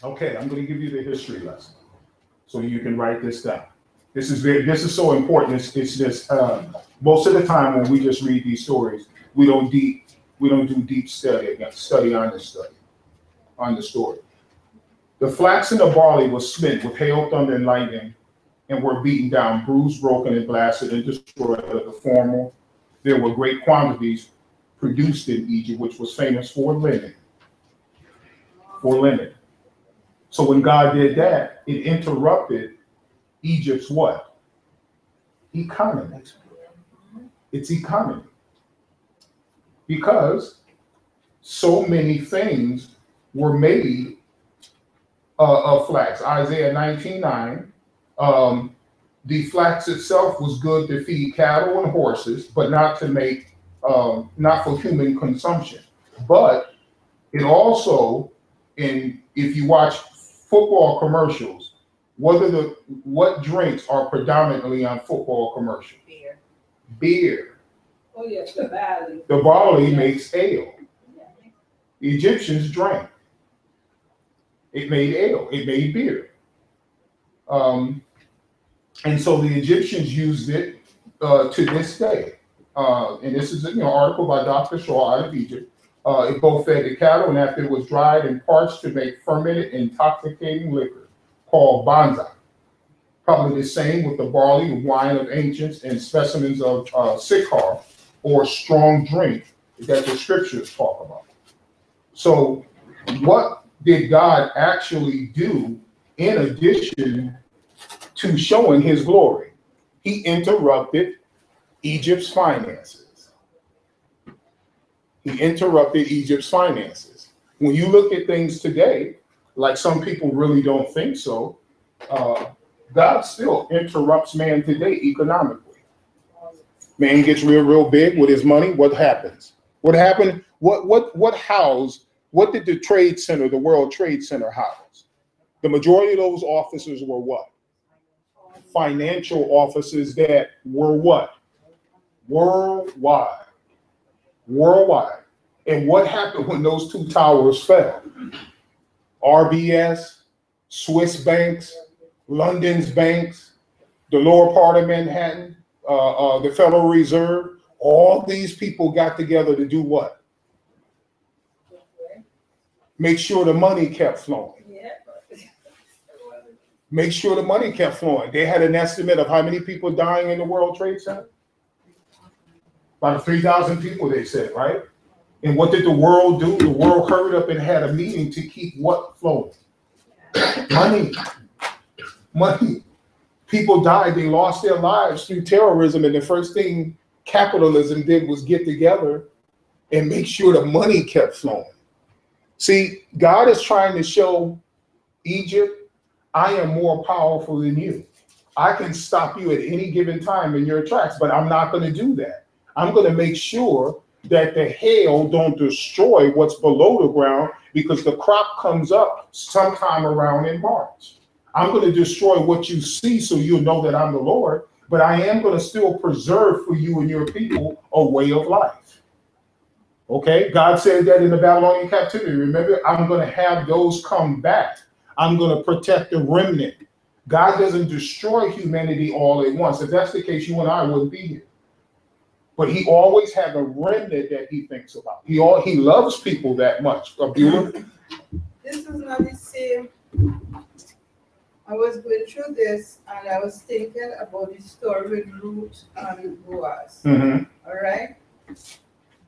Okay, I'm going to give you the history lesson so you can write this down. This is so important. It's this most of the time when we just read these stories, we don't do deep study on the story. The flax and the barley was smitten with hail, thunder, and lightning, and were beaten down, bruised, broken, and blasted, and destroyed at the former. There were great quantities produced in Egypt, which was famous for linen. For linen. So when God did that, it interrupted Egypt's what? Economy. Its economy. Because so many things were made of flax. Isaiah 19:9. The flax itself was good to feed cattle and horses, but not to make, not for human consumption. But it also, if you watch football commercials, what drinks are predominantly on football commercials? Beer. Beer. Oh yes, the barley. The barley makes ale. The Egyptians drank. It made ale. It made beer. And so the Egyptians used it to this day. And this is an article by Dr. Shaw out of Egypt. It both fed the cattle, and after it was dried and parched to make fermented, intoxicating liquor called banza. Probably the same with the barley, wine of ancients, and specimens of sikar, or strong drink that the scriptures talk about. So what did God actually do in addition to showing his glory? He interrupted Egypt's finances. He interrupted Egypt's finances. When you look at things today, like some people really don't think so, God still interrupts man today economically. Man gets real big with his money. What happens? What happened? What did the Trade Center, the World Trade Center house? The majority of those officers were what? Financial offices that were what? Worldwide. Worldwide. And what happened when those two towers fell? RBS, Swiss banks, London's banks, the lower part of Manhattan, the Federal Reserve, all these people got together to do what? Make sure the money kept flowing. Make sure the money kept flowing. They had an estimate of how many people dying in the World Trade Center. About 3,000 people, they said, right? And what did the world do? The world hurried up and had a meeting to keep what flowing? Money. Money. People died. They lost their lives through terrorism. And the first thing capitalism did was get together and make sure the money kept flowing. See, God is trying to show Egypt, I am more powerful than you. I can stop you at any given time in your tracks, but I'm not going to do that. I'm going to make sure that the hail don't destroy what's below the ground, because the crop comes up sometime around in March. I'm going to destroy what you see so you'll know that I'm the Lord, but I am going to still preserve for you and your people a way of life. Okay, God said that in the Babylonian captivity. Remember, I'm going to have those come back. I'm going to protect the remnant. God doesn't destroy humanity all at once. If that's the case, you and I wouldn't be here. But he always has a remnant that he thinks about. He loves people that much. This is not the same. I was going through this and I was thinking about the story with Ruth and Boaz. Mm-hmm. All right?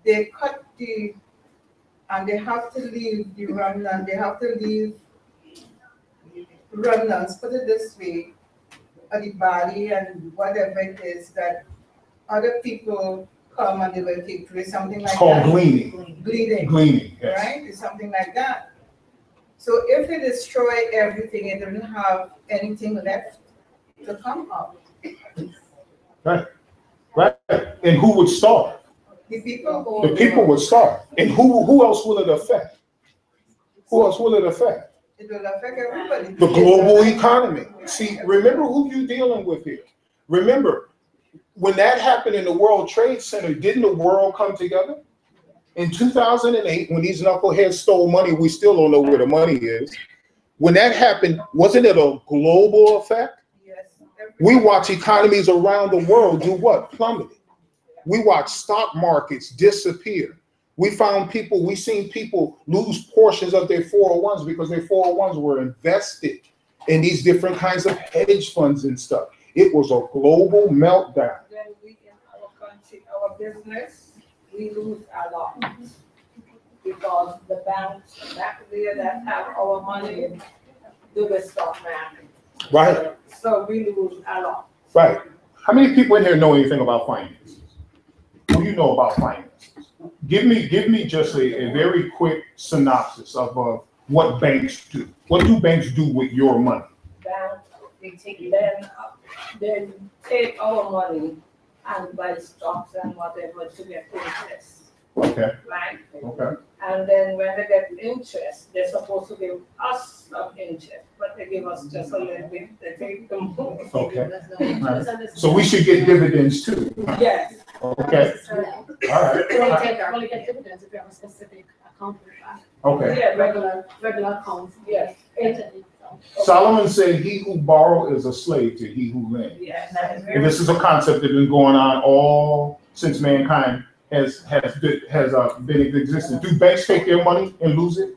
They cut and they have to leave the remnant. They have to leave remnants, put it this way, of the body and whatever it is that other people come and they will take place, something like that. It's called gleaning. Gleaning, yes. right? It's something like that. So if they destroy everything, it doesn't have anything left to come up. Right. Right. And who would starve? The people. The people would starve. And who else will it affect? Who else will it affect? It will affect everybody. The global economy. See, remember who you're dealing with here. Remember, when that happened in the World Trade Center, didn't the world come together? In 2008, when these knuckleheads stole money, we still don't know where the money is. When that happened, wasn't it a global effect? Yes. We watch economies around the world do what? Plummeting. We watch stock markets disappear. We seen people lose portions of their 401s because their 401s were invested in these different kinds of hedge funds and stuff. It was a global meltdown. Then we in our country, our business, we lose a lot. Because the banks back there that have our money do the stock market. Right. So we lose a lot. Right. How many people in here know anything about finances? What do you know about finances? Give me just a very quick synopsis of what banks do. What do banks do with your money? They take our money and buy stocks and whatever to get interest. Okay. Right? Okay. And then when they get interest, they're supposed to give us some interest, but they give us just a little bit. They take the money. Okay. Right. So we should get dividends too. Yes. Okay. All right. We only get dividends if you have a specific account for that. Okay. Yeah, Regular accounts. Yes. Entity, so. Solomon said, "He who borrows is a slave to he who lends." Yes. And this is a concept that's been going on all since mankind has been in existence. Do banks take their money and lose it?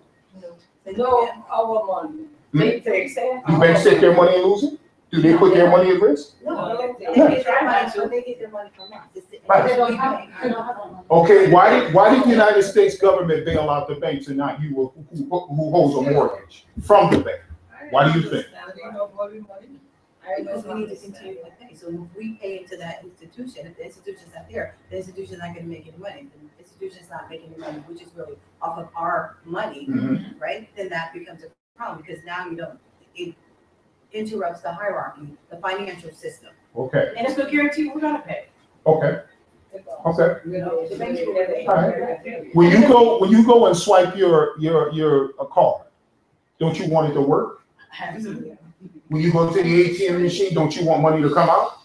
No, our money. They take. Do banks take their money and lose it? Do they put their money at risk? No, they They get their money from us. Right. They don't have the money. Okay, why did the United States government bail out the banks and not you who holds a mortgage from the bank? Why do you think? Because we need to continue to pay. So if we pay into that institution, if the institution's not there, the institution's not gonna make any money. The institution's not making any money, which is really off of our money, Mhm. right? Then that becomes a problem because now it interrupts the hierarchy, the financial system. Okay, And it's no guarantee we're gonna pay. okay, okay. You know, the banks will pay. Right. When you go and swipe your card, don't you want it to work? Absolutely. When you go to the ATM machine, don't you want money to come out?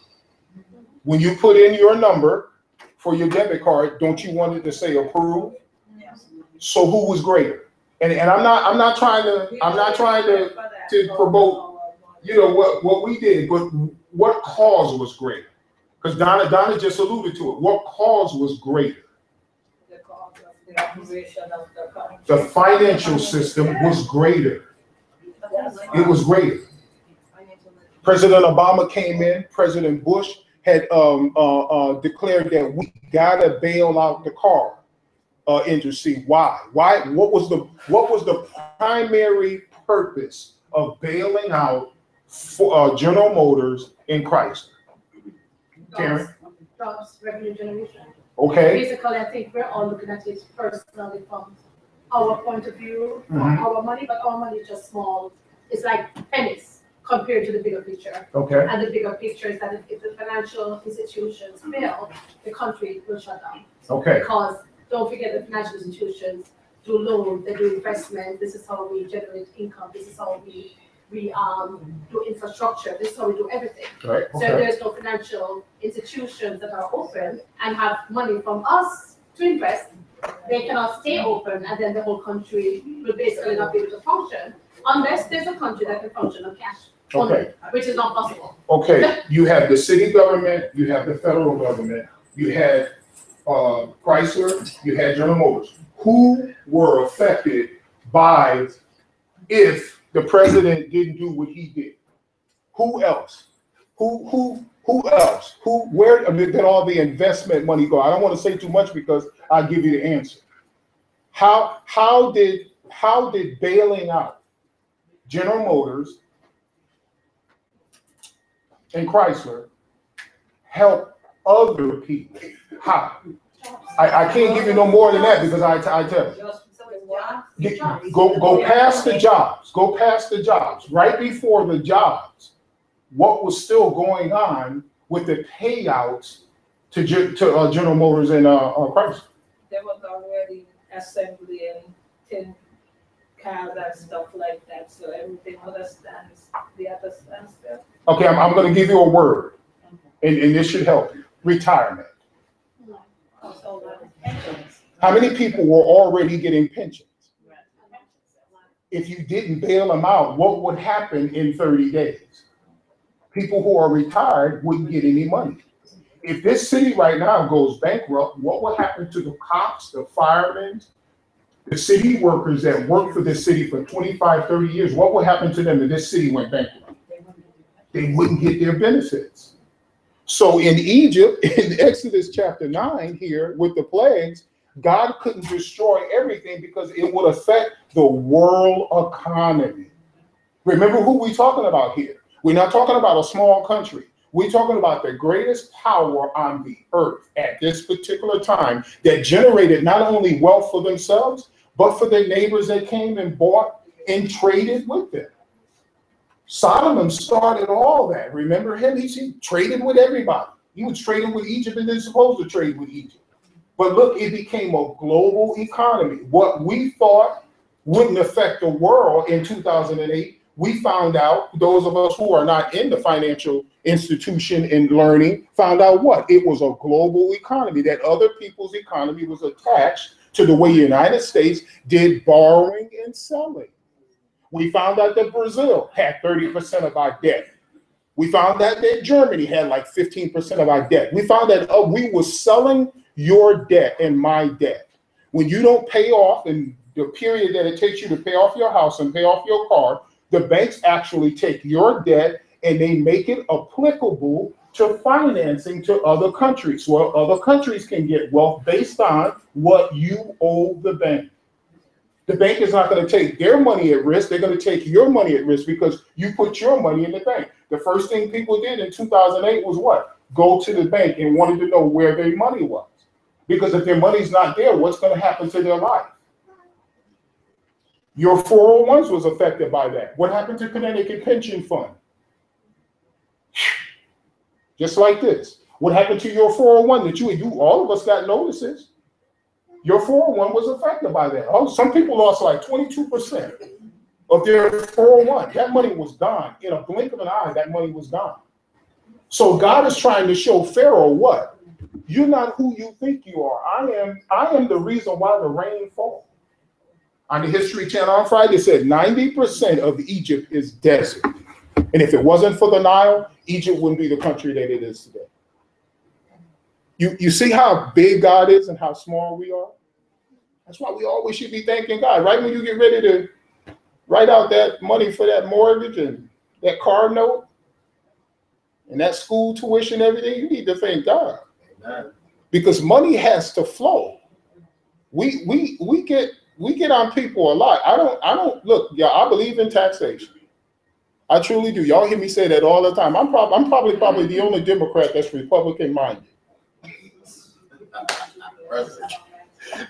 When you put in your number for your debit card, don't you want it to say approve? So who was greater? And I'm not trying to promote, you know, what we did, but what cause was greater? Because Donna just alluded to it. What cause was greater? The operation of the country. The financial system was greater. It was greater. President Obama came in, President Bush had declared that we gotta bail out the car industry. Why? What was the primary purpose of bailing out for General Motors and Chrysler? Karen? Jobs, revenue generation. Okay. Basically, I think we're all looking at it personally from our point of view, Mhm. our money, but our money is just small. It's like pennies compared to the bigger picture. Okay. And the bigger picture is that if the financial institutions fail, the country will shut down. Okay. Because don't forget the financial institutions do loans, they do investment. This is how we generate income. This is how we do infrastructure. This is how we do everything. Right. So if there's no financial institutions that are open and have money from us to invest, they cannot stay open, and then the whole country will basically not be able to function unless there's a country that can function on cash only, Okay. which is not possible. Okay, you have the city government, you have the federal government, you had Chrysler, you had General Motors. Who were affected by if the president didn't do what he did? Who else? Who else? Where did all the investment money go? I don't want to say too much because I'll give you the answer. How did bailing out General Motors and Chrysler help other people? How? I can't give you no more than that because I tell you. Go past the jobs. Go past the jobs. Right before the jobs, what was still going on with the payouts to General Motors and Chrysler? There was already assembly and tin cars and stuff like that, so everything understands the other standstill. Okay, I'm going to give you a word, and this should help you. Retirement. How many people were already getting pensions? if you didn't bail them out, what would happen in 30 days? People who are retired wouldn't get any money. If this city right now goes bankrupt, what will happen to the cops, the firemen, the city workers that worked for this city for 25, 30 years? What would happen to them if this city went bankrupt? They wouldn't get their benefits. So in Egypt, in Exodus chapter 9 here, with the plagues, God couldn't destroy everything because it would affect the world economy. Remember who we're talking about here. We're not talking about a small country. We're talking about the greatest power on the earth at this particular time that generated not only wealth for themselves, but for their neighbors that came and bought and traded with them. Solomon started all that. Remember him? He traded with everybody. He was trading with Egypt and then supposed to trade with Egypt. But look, it became a global economy. What we thought wouldn't affect the world in 2008, we found out, those of us who are not in the financial institution and learning, found out what? It was a global economy, that other people's economy was attached to the way the United States did borrowing and selling. We found out that Brazil had 30% of our debt. We found out that Germany had like 15% of our debt. We found that we were selling your debt and my debt. When you don't pay off in the period that it takes you to pay off your house and pay off your car, the banks actually take your debt and they make it applicable to financing to other countries. Well, other countries can get wealth based on what you owe the bank. The bank is not going to take their money at risk. They're going to take your money at risk because you put your money in the bank. The first thing people did in 2008 was what? Go to the bank and wanted to know where their money was. Because if their money's not there, what's going to happen to their life? Your 401s was affected by that. What happened to Connecticut Pension Fund? Just like this. What happened to your 401 that you all of us got notices? Your 401 was affected by that. Oh, some people lost like 22% of their 401. That money was gone. In a blink of an eye, that money was gone. So God is trying to show Pharaoh what? You're not who you think you are. I am the reason why the rain falls. On the History Channel on Friday, it said 90% of Egypt is desert. And if it wasn't for the Nile, Egypt wouldn't be the country that it is today. You see how big God is and how small we are? That's why we always should be thanking God. Right when you get ready to write out that money for that mortgage and that car note and that school tuition and everything, you need to thank God. Amen. Because money has to flow. We get on people a lot. I don't look, y'all, I believe in taxation. I truly do. Y'all hear me say that all the time. I'm probably the only Democrat that's Republican minded.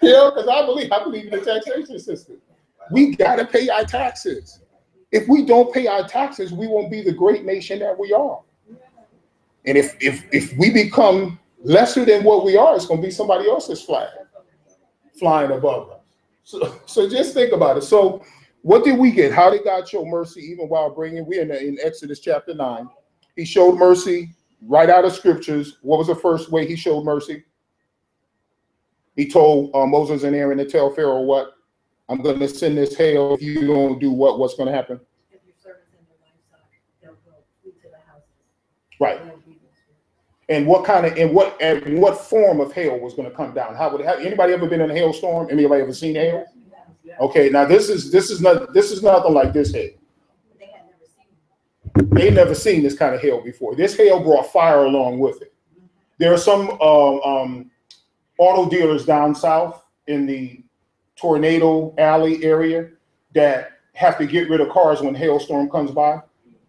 Because I believe in the taxation system. We gotta pay our taxes. If we don't pay our taxes, we won't be the great nation that we are. And if we become lesser than what we are, it's gonna be somebody else's flag flying above us. So just think about it. So what did we get? How did God show mercy even while bringing? We're in Exodus chapter 9. He showed mercy right out of scriptures. What was the first way he showed mercy? He told Moses and Aaron to tell Pharaoh what? I'm going to send this hail. If you don't do what, what's going to happen? If your servants and their livestock, they'll go to the houses. Right. And what form of hail was going to come down? Anybody ever been in a hailstorm? Anybody ever seen hail? Okay, now this is nothing like this hail. They had never seen it. They've never seen this kind of hail before. This hail brought fire along with it. There are some auto dealers down south in the Tornado Alley area that have to get rid of cars when hailstorm comes by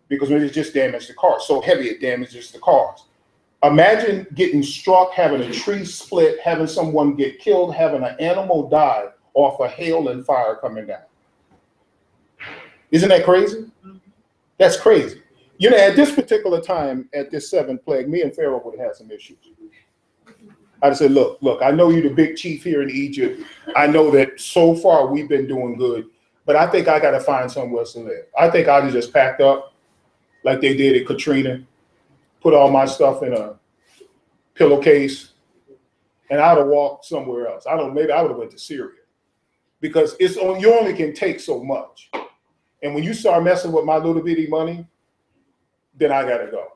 because when it just damaged the car. So heavy it damages the cars. Imagine getting struck, having a tree split, having someone get killed, having an animal die off of hail and fire coming down. Isn't that crazy? That's crazy. You know, at this particular time, at this seventh plague, me and Pharaoh would have had some issues. I said, look, I know you're the big chief here in Egypt. I know that so far we've been doing good, but I think I got to find somewhere else to live. I think I'd have just packed up like they did at Katrina, put all my stuff in a pillowcase, and I'd have walked somewhere else. Maybe I would have went to Syria because you only can take so much. And when you start messing with my little bitty money, then I gotta go.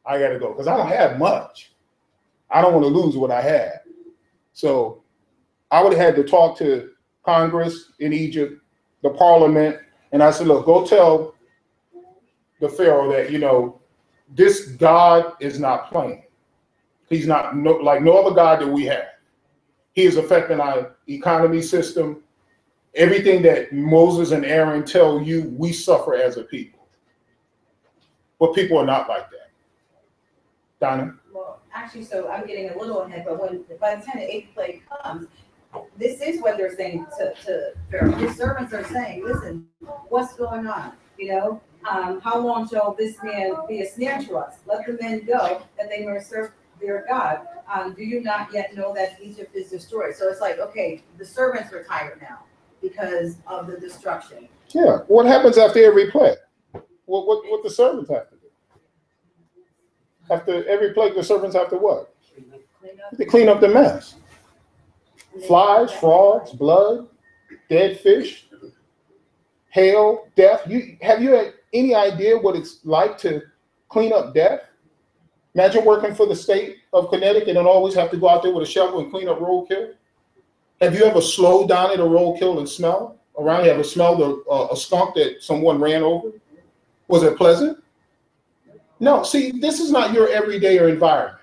I gotta go because I don't have much. I don't want to lose what I have. So I would have had to talk to Congress in Egypt, the parliament, and I said, look, go tell the Pharaoh that, this God is not playing. He's not like no other God that we have. He is affecting our economy system. Everything that Moses and Aaron tell you, we suffer as a people. But people are not like that. Donna? Well, actually, so I'm getting a little ahead, but by the time the eighth plague comes, this is what they're saying to Pharaoh. His servants are saying, listen, what's going on? How long shall this man be a snare to us? Let the men go, that they may serve their God. Do you not yet know that Egypt is destroyed? So it's like, okay, the servants are tired now because of the destruction. Yeah. What happens after every plague? What the servants have to do? After every plague, the servants have to what? They clean up the mess. Flies, frogs, blood, dead fish, hail, death. Have you had any idea what it's like to clean up death? Imagine working for the state of Connecticut and always have to go out there with a shovel and clean up roadkill. Have you ever slowed down at a roadkill and smell around? You ever smelled a skunk that someone ran over? Was it pleasant? No. See, this is not your everyday environment.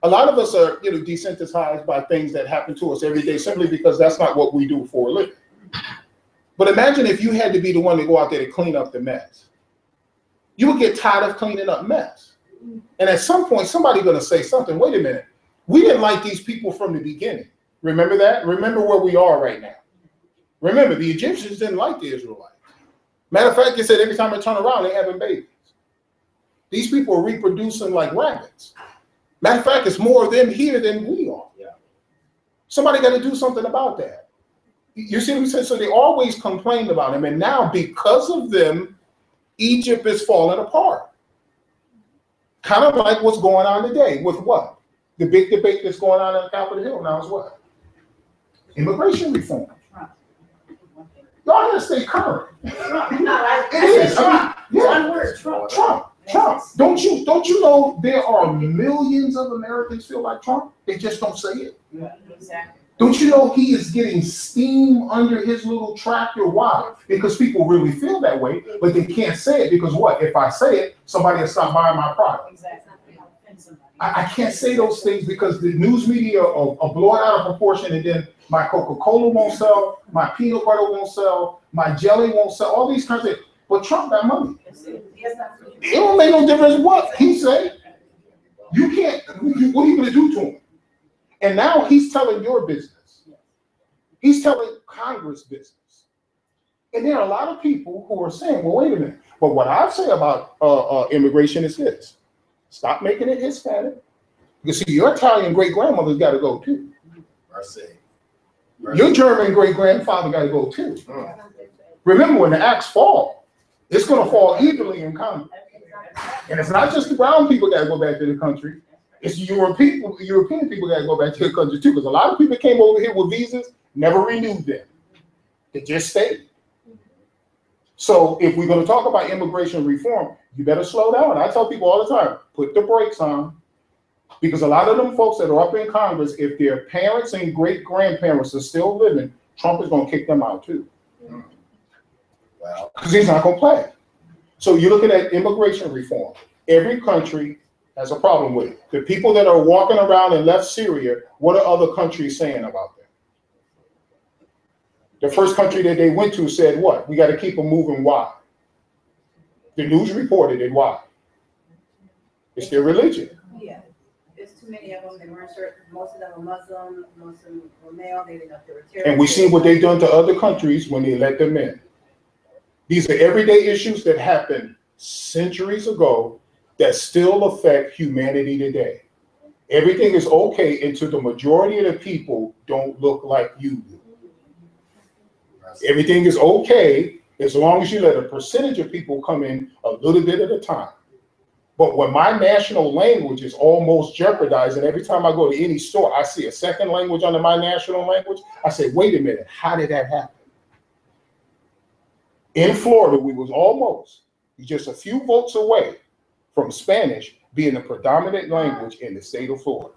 A lot of us are, desensitized by things that happen to us every day simply because that's not what we do for a living. But imagine if you had to be the one to go out there to clean up the mess. You would get tired of cleaning up mess. And at some point, somebody's going to say something. Wait a minute. We didn't like these people from the beginning. Remember that? Remember where we are right now. Remember, the Egyptians didn't like the Israelites. Matter of fact, they said every time they turn around, they're having babies. These people are reproducing like rabbits. Matter of fact, it's more of them here than we are. Yeah. Somebody got to do something about that. You see what I'm saying? So they always complained about them. And now, because of them, Egypt is falling apart. Kind of like what's going on today with what? The big debate that's going on on Capitol Hill now is what? Immigration reform. Y'all gotta stay current. It is. One word, Trump. Trump. Don't you know there are millions of Americans feel like Trump? They just don't say it. Yeah, exactly. Don't you know he is getting steam under his little tractor? Why? Because people really feel that way, but they can't say it because what? If I say it, somebody will stop buying my product. Exactly. I can't say those things because the news media will blow it out of proportion, and then my Coca-Cola won't sell, my peanut butter won't sell, my jelly won't sell, all these kinds of things. But Trump got money. It don't make no difference what he said. You can't, what are you going to do to him? And now he's telling your business. He's telling Congress business. And there are a lot of people who are saying, well, wait a minute. But what I say about immigration is this. Stop making it Hispanic. You see, your Italian great-grandmother's got to go too. Your German great-grandfather got to go too. Remember, when the axe fall, it's going to fall evenly in Congress. And it's not just the brown people got to go back to the country. It's European people got to go back to the country too, because a lot of people came over here with visas, never renewed them. They just stayed. So if we're going to talk about immigration reform, you better slow down. I tell people all the time, put the brakes on, because a lot of them folks that are up in Congress, if their parents and great-grandparents are still living, Trump is going to kick them out too. Well, because he's not going to play. So you're looking at immigration reform. Every country has a problem with it. The people that are walking around and left Syria, what are other countries saying about them? The first country that they went to said what? We got to keep them moving. Why? The news reported it. Why? It's their religion. Yeah, there's too many of them. They weren't sure. Most of them were Muslim. Most of them were male. They didn't know if they were terrorists. And we see what they've done to other countries when they let them in. These are everyday issues that happened centuries ago that still affect humanity today. Everything is okay until the majority of the people don't look like you do. Everything is okay as long as you let a percentage of people come in a little bit at a time. But when my national language is almost jeopardized, and every time I go to any store, I see a second language under my national language, I say, wait a minute, how did that happen? In Florida, we was almost just a few votes away from Spanish being the predominant language in the state of Florida.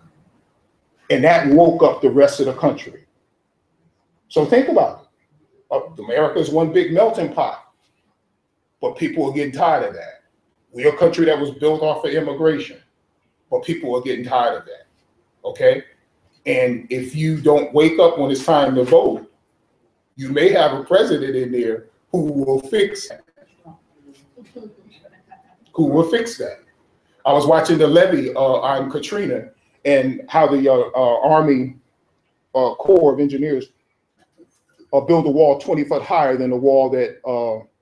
And that woke up the rest of the country. So think about it. America is one big melting pot, but people are getting tired of that. We're a country that was built off of immigration, but people are getting tired of that, okay? And if you don't wake up when it's time to vote, you may have a president in there who will fix that. Who will fix that? I was watching the levee on Katrina and how the Army Corps of Engineers built a wall 20 foot higher than the wall that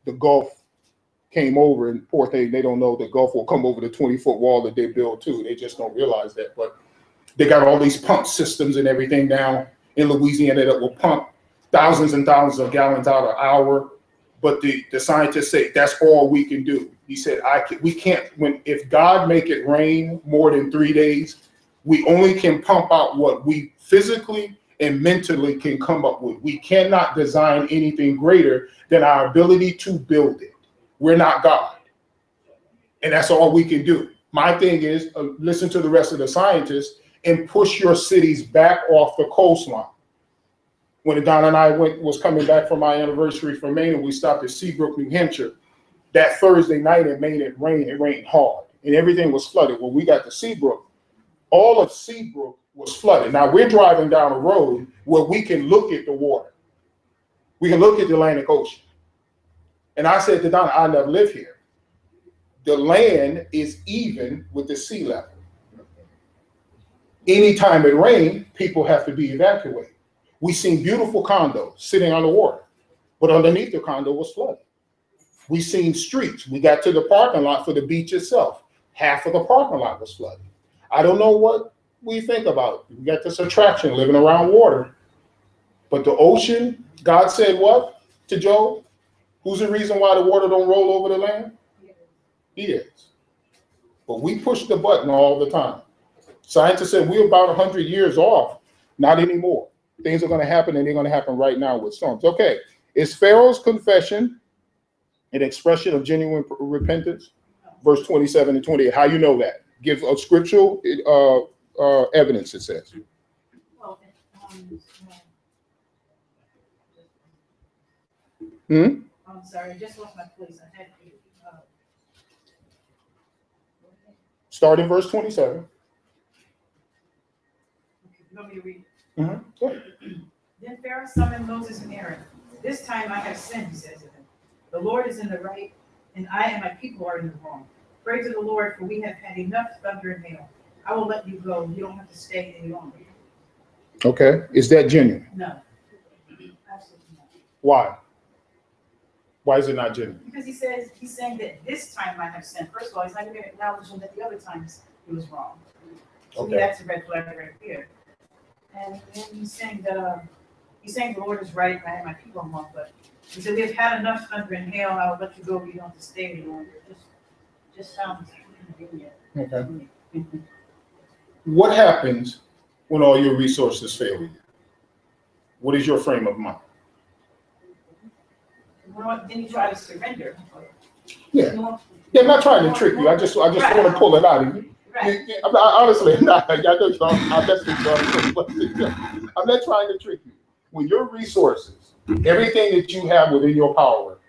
the Gulf came over, and poor thing, they don't know the Gulf will come over the 20-foot wall that they built too. They just don't realize that. But they got all these pump systems and everything down in Louisiana that will pump thousands and thousands of gallons out an hour. But the scientists say that's all we can do. He said, we can't, if God make it rain more than 3 days, we only can pump out what we physically and mentally can come up with. We cannot design anything greater than our ability to build it. We're not God. And that's all we can do. My thing is listen to the rest of the scientists and push your cities back off the coastline. When Don and I was coming back from my anniversary from Maine, and we stopped at Seabrook, New Hampshire, that Thursday night in Maine, it rained hard, and everything was flooded. When we got to Seabrook, all of Seabrook was flooded. Now we're driving down a road where we can look at the water. We can look at the Atlantic Ocean. And I said to Donna, I never live here. The land is even with the sea level. Anytime it rains, people have to be evacuated. We seen beautiful condos sitting on the water, but underneath the condo was flooded. We seen streets. We got to the parking lot for the beach itself. Half of the parking lot was flooded. I don't know what we think about it. We got this attraction living around water, but the ocean, God said what to Job? Who's the reason why the water don't roll over the land? He is. But we push the button all the time. Scientists said we're about 100 years off. Not anymore. Things are going to happen, and they're going to happen right now with storms. Okay, is Pharaoh's confession an expression of genuine repentance? Verse 27 and 28. How you know that? Give a scriptural evidence, it says. Well, I'm sorry, I just lost my place. I had Start in verse 27. okay, you want me to read it? Mm-hmm. Then Pharaoh summoned Moses and Aaron. This time I have sinned, he says to them. The Lord is in the right, and I and my people are in the wrong. Pray to the Lord, for we have had enough thunder and hail. I will let you go. You don't have to stay any longer. Okay, is that genuine? No. Absolutely not. Why? Why is it not genuine? Because he's saying that this time I have sinned. First of all, he's not even acknowledging that the other times he was wrong. So Okay. that's a red flag right there. And then he's saying that the Lord is right, and I have my people are wrong, but he said, we've had enough thunder and hail, I'll let you go, you don't have to stay any longer. Just sounds inconvenient. Okay. What happens when all your resources fail you? What is your frame of mind? Well, then you try to surrender. Yeah. Yeah, I'm not trying to trick you. I just want to pull it out of you. Right. Honestly, I'm not trying to trick you. When your resources, everything that you have within your power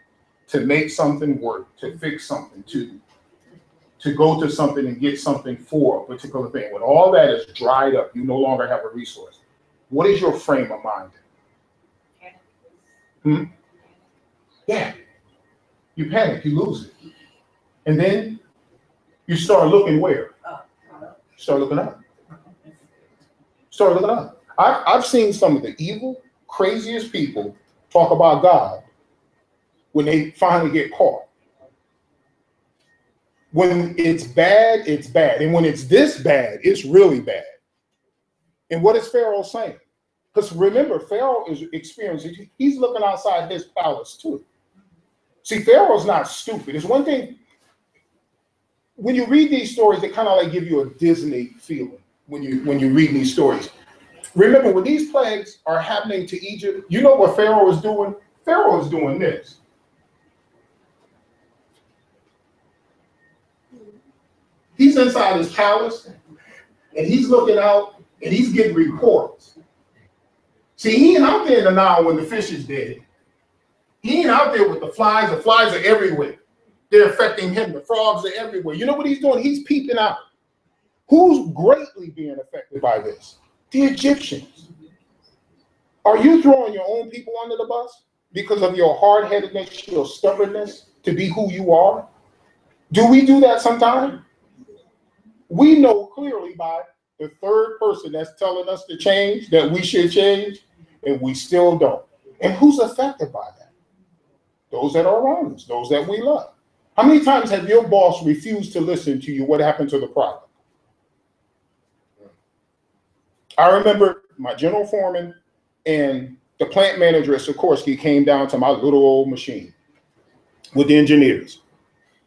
to make something work, to fix something, to go to something and get something for a particular thing, when all that is dried up, you no longer have a resource. What is your frame of mind? Yeah. You panic, you lose it. And then you start looking where? Start looking up. Start looking up. I've seen some of the evil, craziest people talk about God when they finally get caught. When it's bad, it's bad. And when it's this bad, it's really bad. And what is Pharaoh saying? Because remember, Pharaoh is experiencing, he's looking outside his palace too. See, Pharaoh's not stupid. It's one thing, when you read these stories, they kind of like give you a Disney feeling when you read these stories. Remember, when these plagues are happening to Egypt, you know what Pharaoh is doing? Pharaoh is doing this. He's inside his palace, and he's looking out, and he's getting reports. See, he ain't out there in the Nile when the fish is dead. He ain't out there with the flies. The flies are everywhere. They're affecting him. The frogs are everywhere. You know what he's doing? He's peeping out. Who's greatly being affected by this? The Egyptians. Are you throwing your own people under the bus because of your hard-headedness, your stubbornness to be who you are? Do we do that sometimes? We know clearly by the third person that's telling us to change that we should change, and we still don't. And who's affected by that? Those that are around us, those that we love. How many times have your boss refused to listen to you? What happened to the product? I remember my general foreman and the plant manager at Sikorsky came down to my little old machine with the engineers.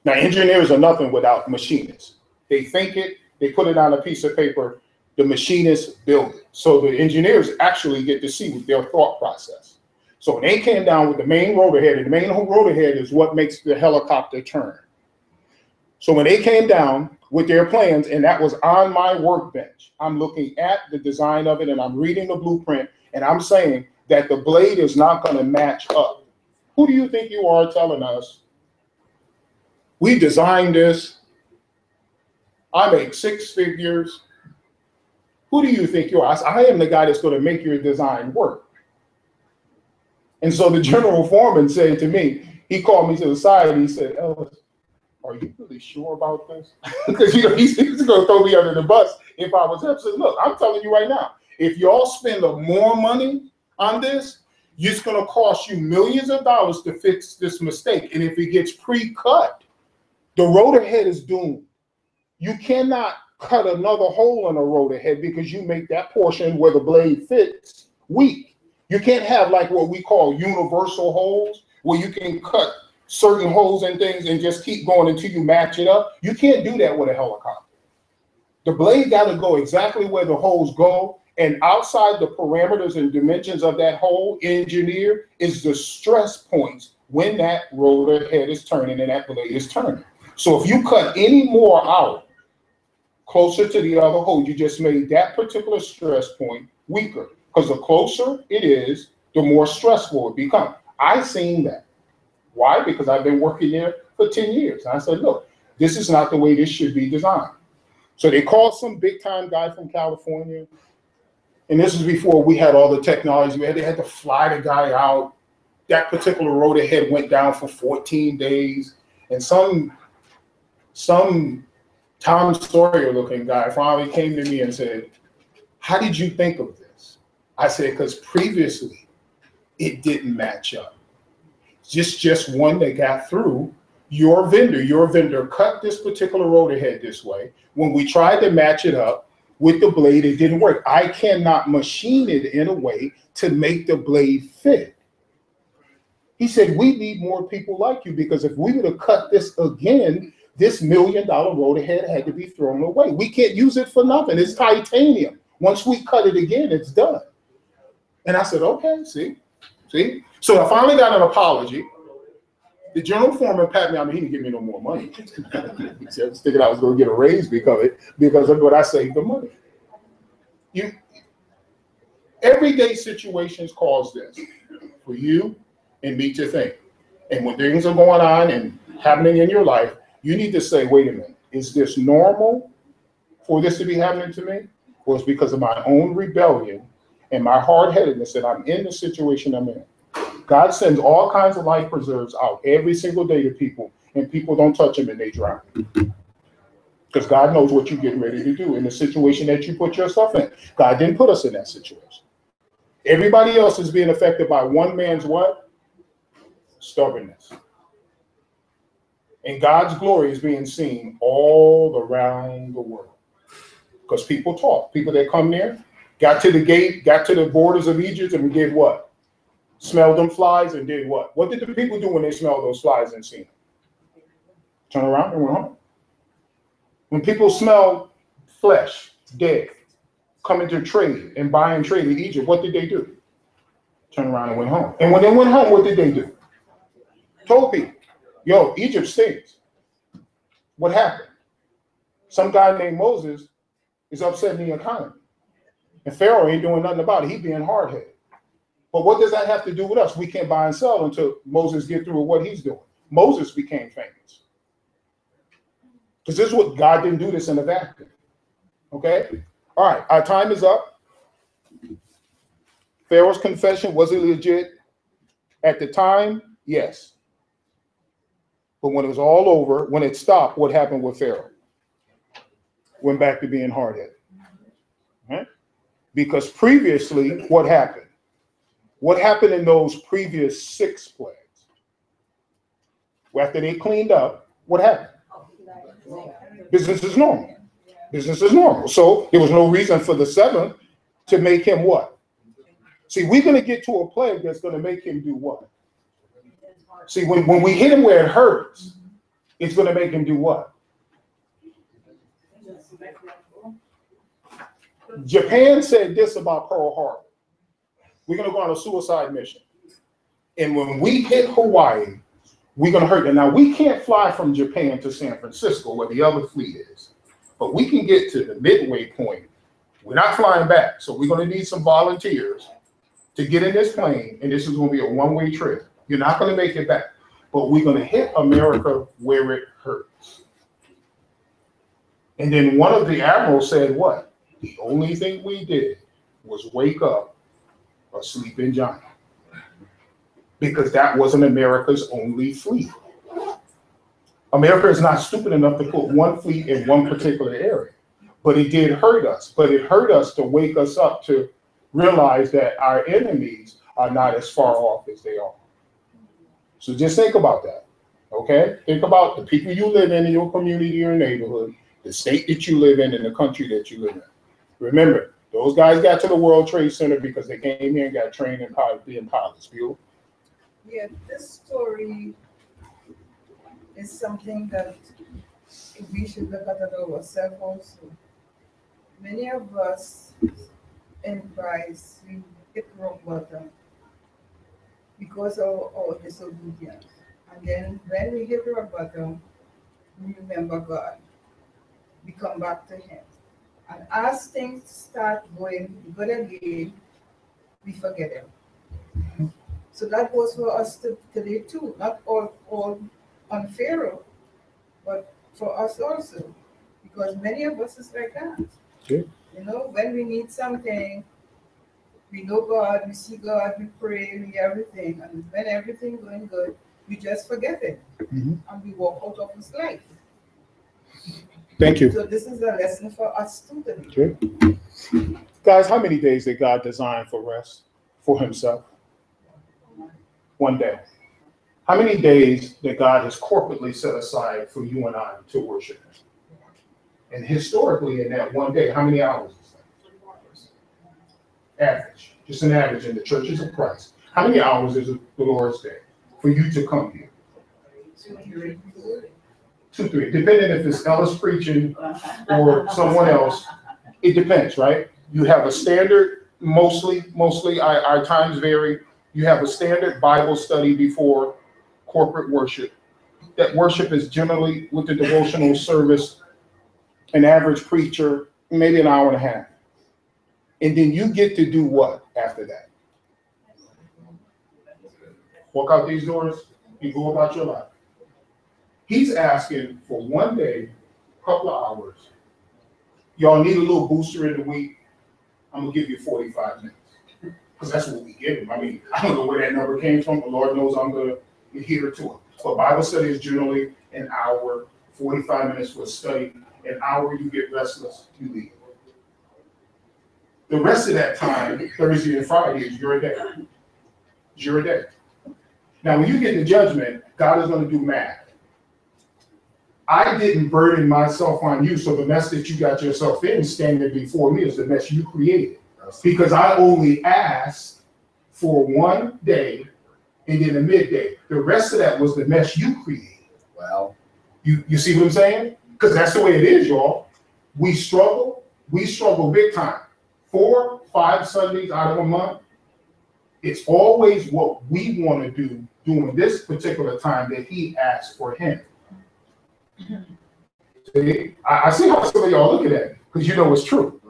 Now, engineers are nothing without machinists. They think it, they put it on a piece of paper, the machinists build it. So the engineers actually get to see their thought process. So when they came down with the main rotor head, and the main rotor head is what makes the helicopter turn. So when they came down with their plans, and that was on my workbench, I'm looking at the design of it, and I'm reading the blueprint, and I'm saying that the blade is not going to match up. Who do you think you are telling us? We designed this. I make 6 figures. Who do you think you are? I am the guy that's going to make your design work. And so the general foreman said to me, he called me to the side and he said, Ellis, are you really sure about this? Because he's going to throw me under the bus if I was upset. Look, I'm telling you right now, if y'all spend more money on this, it's going to cost you millions of dollars to fix this mistake. And if it gets pre-cut, the rotor head is doomed. You cannot cut another hole in a rotor head because you make that portion where the blade fits weak. You can't have like what we call universal holes where you can cut certain holes and things and just keep going until you match it up. You can't do that with a helicopter. The blade got to go exactly where the holes go, and outside the parameters and dimensions of that hole engineer is the stress points when that rotor head is turning and that blade is turning. So if you cut any more out closer to the other hole, you just made that particular stress point weaker, because the closer it is, the more stressful it becomes. I've seen that. Why? Because I've been working there for 10 years. And I said, look, this is not the way this should be designed. So they called some big time guy from California. And this is before we had all the technology. They had to fly the guy out. That particular rotor head went down for 14 days. And some Tom Sawyer looking guy finally came to me and said, how did you think of this? I said, because previously it didn't match up. Just one that got through. Your vendor cut this particular rotor head this way. When we tried to match it up with the blade, it didn't work. I cannot machine it in a way to make the blade fit. He said, we need more people like you, because if we would have cut this again, this $1 million rotor head had to be thrown away. We can't use it for nothing. It's titanium. Once we cut it again, it's done. And I said, okay, see? So I finally got an apology. The general foreman pat me on the head. He didn't give me no more money. He said, I was thinking I was going to get a raise because of what I saved the money. Everyday situations cause this for you and me to think. And when things are going on and happening in your life, you need to say, wait a minute, is this normal for this to be happening to me? Or is it because of my own rebellion and my hard-headedness that I'm in the situation I'm in? God sends all kinds of life preserves out every single day to people, and people don't touch them and they drown. Because God knows what you're getting ready to do in the situation that you put yourself in. God didn't put us in that situation. Everybody else is being affected by one man's what? Stubbornness. And God's glory is being seen all around the world. Because people talk. People that come there, got to the gate, got to the borders of Egypt, and did what? Smelled them flies and did what? What did the people do when they smelled those flies and seen them? Turn around and went home. When people smell flesh, dead, coming to trade and buy and trade in Egypt, what did they do? Turn around and went home. And when they went home, what did they do? Told people, yo, Egypt stinks. What happened? Some guy named Moses is upsetting the economy. And Pharaoh ain't doing nothing about it. He being hard-headed. But what does that have to do with us? We can't buy and sell until Moses get through with what he's doing. Moses became famous. Because this is what God didn't do this in a vacuum. Okay? All right, our time is up. Pharaoh's confession, was it legit? At the time, yes. But when it was all over, when it stopped, what happened with Pharaoh? Went back to being hard-headed. Right? Because previously, what happened? What happened in those previous 6 plagues? After they cleaned up, what happened? Business is normal. Business is normal. So there was no reason for the 7th to make him what? See, we're going to get to a plague that's going to make him do what? See, when we hit him where it hurts, it's going to make him do what? Japan said this about Pearl Harbor. We're going to go on a suicide mission. And when we hit Hawaii, we're going to hurt them. Now, we can't fly from Japan to San Francisco where the other fleet is, but we can get to the midway point. We're not flying back, so we're going to need some volunteers to get in this plane, and this is going to be a one-way trip. You're not going to make it back, but we're going to hit America where it hurts. And then one of the admirals said what? The only thing we did was wake up a sleeping giant, because that wasn't America's only fleet. America is not stupid enough to put one fleet in one particular area, but it did hurt us. But it hurt us to wake us up to realize that our enemies are not as far off as they are. So just think about that, okay? Think about the people you live in your community, your neighborhood, the state that you live in, and the country that you live in. Remember, those guys got to the World Trade Center because they came here and got trained in being pilots. Beautiful. Yeah, this story is something that we should look at ourselves also. Many of us in Christ, we hit rock bottom because of our disobedience. And then when we hit rock bottom, we remember God. We come back to Him. And as things start going good again, we forget Him. So that goes for us today too, not all on Pharaoh, but for us also, because many of us is like that. Okay. You know, when we need something, we know God, we see God, we pray, we everything, and when everything going good, we just forget it, and we walk out of His life. Thank you. So this is a lesson for us too today. Okay. Guys, how many days did God design for rest for Himself? 1 day. How many days that God has corporately set aside for you and I to worship Him? And historically, in that 1 day, how many hours is that? Average. Just an average in the churches of Christ. How many hours is the Lord's day for you to come here? 2, 3. Depending if it's Ellis preaching or someone else, it depends, right? You have a standard, mostly our times vary. You have a standard Bible study before corporate worship. That worship is generally with the devotional service, an average preacher, maybe an hour and a half. And then you get to do what after that? Walk out these doors and go about your life. He's asking for 1 day, couple of hours. Y'all need a little booster in the week. I'm going to give you 45 minutes. Because that's what we give him. I mean, I don't know where that number came from, but Lord knows I'm going to adhere to it. But Bible study is generally an hour, 45 minutes for a study. An hour, you get restless, you leave. The rest of that time, Thursday and Friday, is your day. It's your day. Now, when you get to judgment, God is going to do math. I didn't burden myself on you, so the mess that you got yourself in standing before me is the mess you created. Because I only asked for 1 day and then a midday. The rest of that was the mess you created. Well, you see what I'm saying? Because that's the way it is, y'all. We struggle big time. 4, 5 Sundays out of a month. It's always what we want to do during this particular time that He asked for Him. See, I see how some of y'all looking at it, because you know it's true.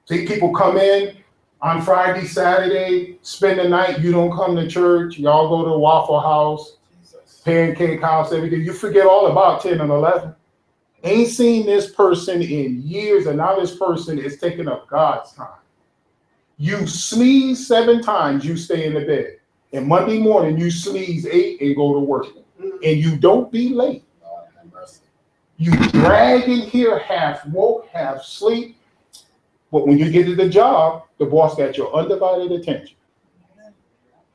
See, people come in on Friday, Saturday, spend the night, you don't come to church, y'all go to Waffle House, Pancake House, everything. You forget all about 10 and 11. Ain't seen this person in years, and now this person is taking up God's time. You sneeze 7 times, you stay in the bed. And Monday morning, you sneeze 8 and go to work. And you don't be late. You drag in here half woke, half sleep. But when you get to the job, the boss got your undivided attention.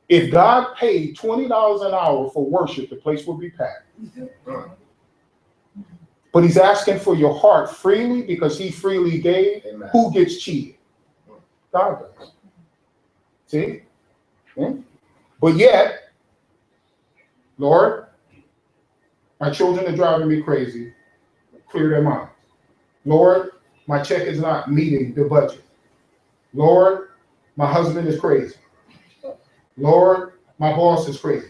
If God paid $20 an hour for worship, the place would be packed. But he's asking for your heart freely because he freely gave. Amen. Who gets cheated? God does. See? Yeah. But yet, Lord, my children are driving me crazy. Clear their minds. Lord, my check is not meeting the budget. Lord, my husband is crazy. Lord, my boss is crazy.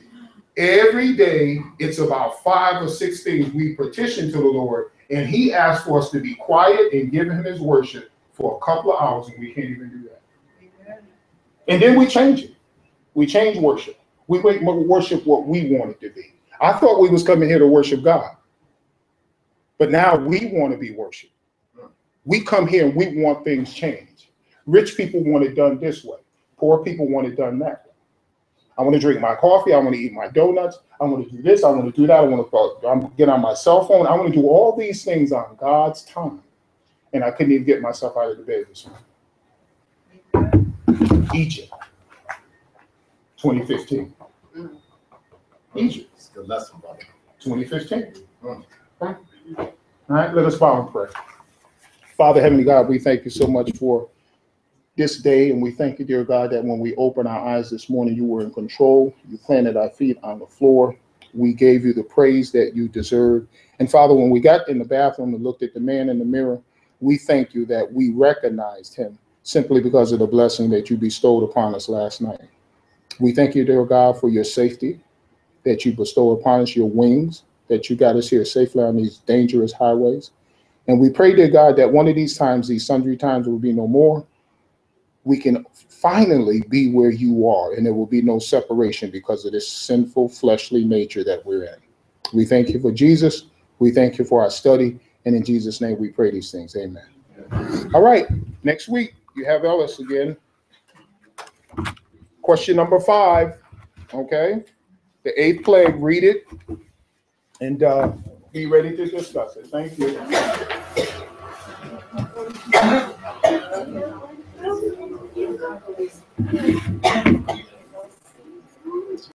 Every day, it's about 5 or 6 things we petition to the Lord, and he asks for us to be quiet and give him his worship for a couple of hours, and we can't even do that. And then we change it. We change worship. We make worship what we want it to be. I thought we was coming here to worship God. But now we want to be worshiped. We come here and we want things changed. Rich people want it done this way. Poor people want it done that way. I want to drink my coffee. I want to eat my donuts. I want to do this. I want to do that. I want to get on my cell phone. I want to do all these things on God's time. And I couldn't even get myself out of the bed this morning. Egypt, 2015. Egypt. It's a good lesson, brother. 2015. All right, let us bow and pray. Father, Heavenly God, we thank you so much for this day, and we thank you, dear God, that when we opened our eyes this morning, you were in control. You planted our feet on the floor. We gave you the praise that you deserve. And Father, when we got in the bathroom and looked at the man in the mirror, we thank you that we recognized him simply because of the blessing that you bestowed upon us last night. We thank you, dear God, for your safety that you bestow upon us, your wings, that you got us here safely on these dangerous highways. And we pray, dear God, that one of these times, these sundry times, will be no more. We can finally be where you are, and there will be no separation because of this sinful, fleshly nature that we're in. We thank you for Jesus. We thank you for our study. And in Jesus' name, we pray these things. Amen. All right. Next week, you have Ellis again. Question number 5. Okay. The 8th plague. Read it and be ready to discuss it. Thank you.